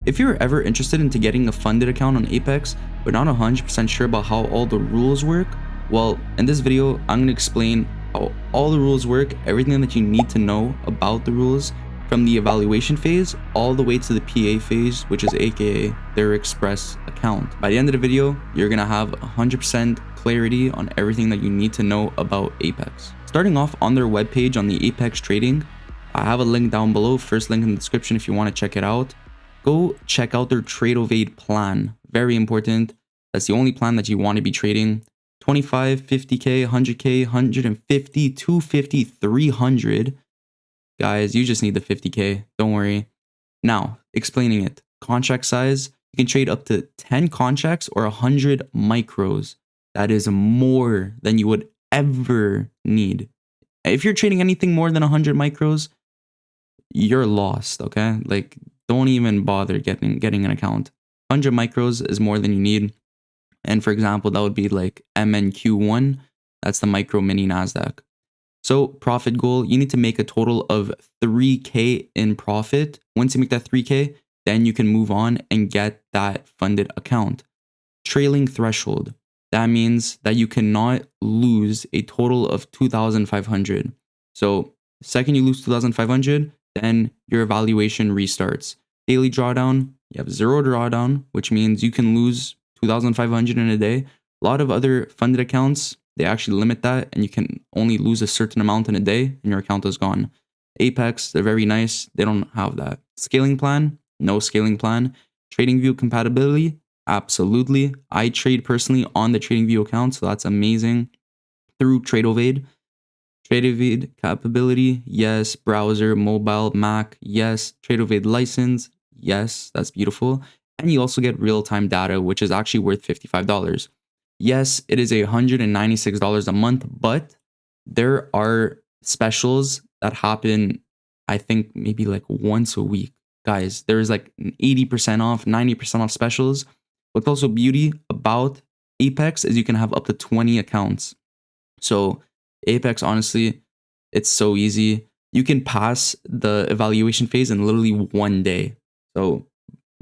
If you're ever interested into getting a funded account on Apex, but not 100% sure about how all the rules work, well, in this video, I'm going to explain how all the rules work, everything that you need to know about the rules, from the evaluation phase all the way to the PA phase, which is aka their express account. By the end of the video, you're going to have 100% clarity on everything that you need to know about Apex. Starting off on their webpage on the Apex Trading, I have a link down below, first link in the description if you want to check it out. Go check out their trade evade plan. Very important. That's the only plan that you want to be trading. 25, 50k, 100k, 150, 250, 300. Guys, you just need the 50k. Don't worry. Now, explaining it. Contract size, you can trade up to 10 contracts or 100 micros. That is more than you would ever need. If you're trading anything more than 100 micros, you're lost, okay? Like, don't even bother getting an account. 100 micros is more than you need. And for example, that would be like MNQ1. That's the micro mini Nasdaq. So profit goal, you need to make a total of 3K in profit. Once you make that 3K, then you can move on and get that funded account. Trailing threshold. That means that you cannot lose a total of 2,500. So the second you lose 2,500, then your evaluation restarts. Daily drawdown, you have 0 drawdown, which means you can lose 2,500 in a day. A lot of other funded accounts, they actually limit that and you can only lose a certain amount in a day and your account is gone. Apex, they're very nice. They don't have that. Scaling plan, no scaling plan. Trading view compatibility, absolutely. I trade personally on the trading view account, so that's amazing. Through trade evade. Trade evade capability, yes. Browser, mobile, Mac, yes. Trade evade license, yes. That's beautiful. And you also get real-time data, which is actually worth $55. Yes, it is $196 a month, but there are specials that happen, I think, maybe like once a week. Guys, there's like 80% off, 90% off specials. What's also beauty about Apex is you can have up to 20 accounts. So Apex, honestly, it's so easy. You can pass the evaluation phase in literally one day. So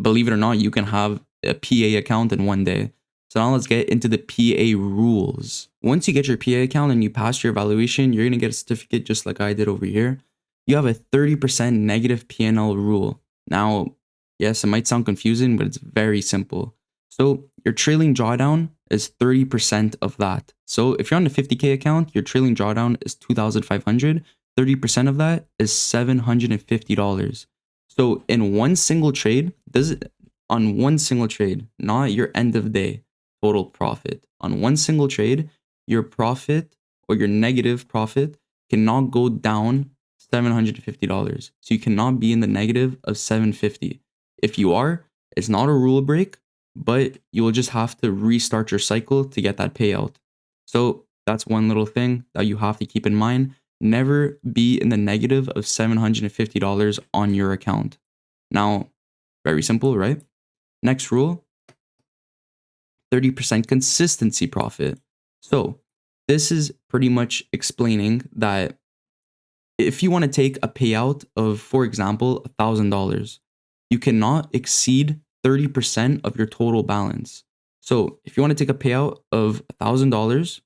believe it or not, you can have a PA account in one day. So now let's get into the PA rules. Once you get your PA account and you pass your evaluation, you're going to get a certificate just like I did over here. You have a 30% negative P&L rule. Now, yes, it might sound confusing, but it's very simple. So your trailing drawdown is 30% of that. So if you're on a 50k account, your trailing drawdown is 2,500. 30% of that is $750. So in one single trade, on one single trade, not your end of day total profit. On one single trade, your profit or your negative profit cannot go down $750. So you cannot be in the negative of $750. If you are, it's not a rule break, but you will just have to restart your cycle to get that payout. So that's one little thing that you have to keep in mind. Never be in the negative of $750 on your account. Now, very simple, right? Next rule, 30% consistency profit. So this is pretty much explaining that if you want to take a payout of, for example, $1,000, you cannot exceed 30% of your total balance. So if you want to take a payout of $1,000,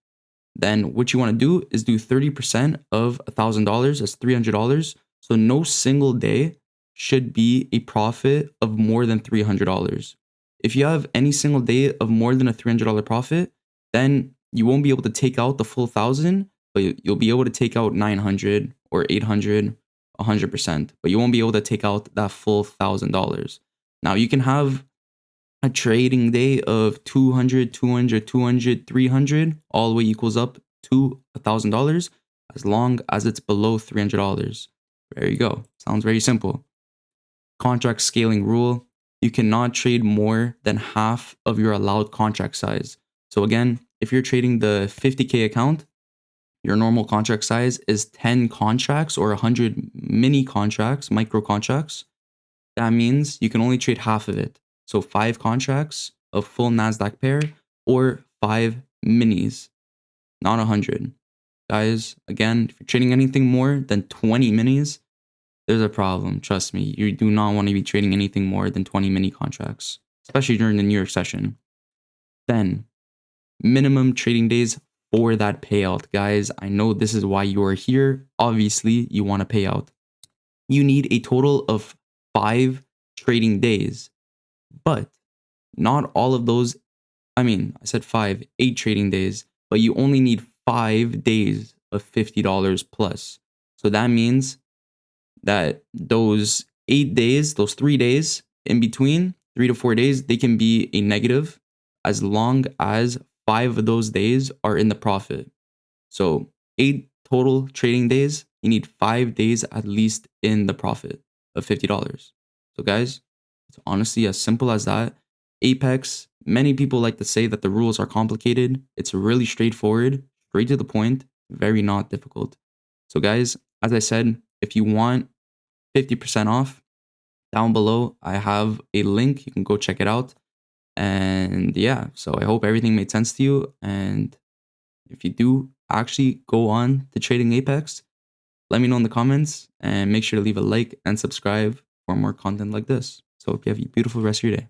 then what you want to do is do 30% of $1,000, that's $300. So no single day should be a profit of more than $300. If you have any single day of more than a $300 profit, then you won't be able to take out the full 1,000, but you'll be able to take out 900 or 800, 100%, but you won't be able to take out that full $1,000. Now you can have a trading day of 200, 200, 200, 300, all the way equals up to $1,000 as long as it's below $300. There you go. Sounds very simple. Contract scaling rule. You cannot trade more than half of your allowed contract size. So again, if you're trading the 50k account, your normal contract size is 10 contracts or 100 mini contracts, micro contracts. That means you can only trade half of it. So 5 contracts of full Nasdaq pair or 5 minis, not 100. Guys, again, if you're trading anything more than 20 minis, there's a problem. Trust me. You do not want to be trading anything more than 20 mini contracts, especially during the New York session. Then, minimum trading days for that payout. Guys, I know this is why you are here. Obviously, you want a payout. You need a total of 5 trading days, but not all of those. I said 5, 8 trading days, but you only need 5 days of $50 plus. So that means that those 8 days, those 3 days in between, 3 to 4 days, they can be a negative as long as 5 of those days are in the profit. So 8 total trading days, you need 5 days at least in the profit of $50. So guys, it's honestly as simple as that. Apex, many people like to say that the rules are complicated. It's really straightforward, straight to the point, very not difficult. So guys, as I said, if you want 50% off, down below, I have a link. You can go check it out. And yeah, so I hope everything made sense to you. And if you do actually go on to trading Apex, let me know in the comments and make sure to leave a like and subscribe for more content like this. So hope you have a beautiful rest of your day.